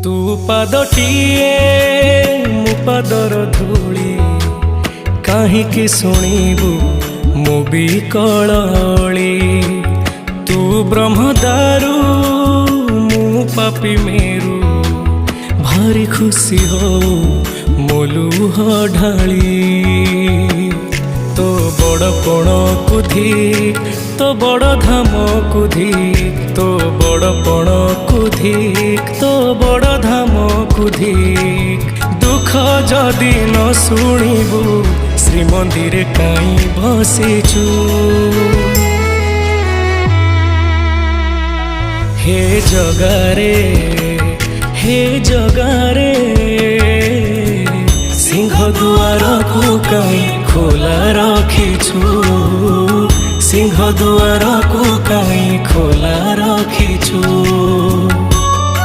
तू पादटिए मु पादर धूली काहींकि शुणिबु मु भी कलली। तू ब्रह्मदारू मु पापी मेरू भारी खुशी हो मोलुह ढाली। तो बड़ पण कुधी तो बड़ धाम कुधी तो बड़ पण कुधी तो बड़ धाम कुधी। दुख जदि न शुणिबु श्रीमंदिर काई बसिचु। हे जगारे हे जगारे सिंह दुआर को काई खोला रखिछु। सिंह दुआर को काई खोला रखिछु।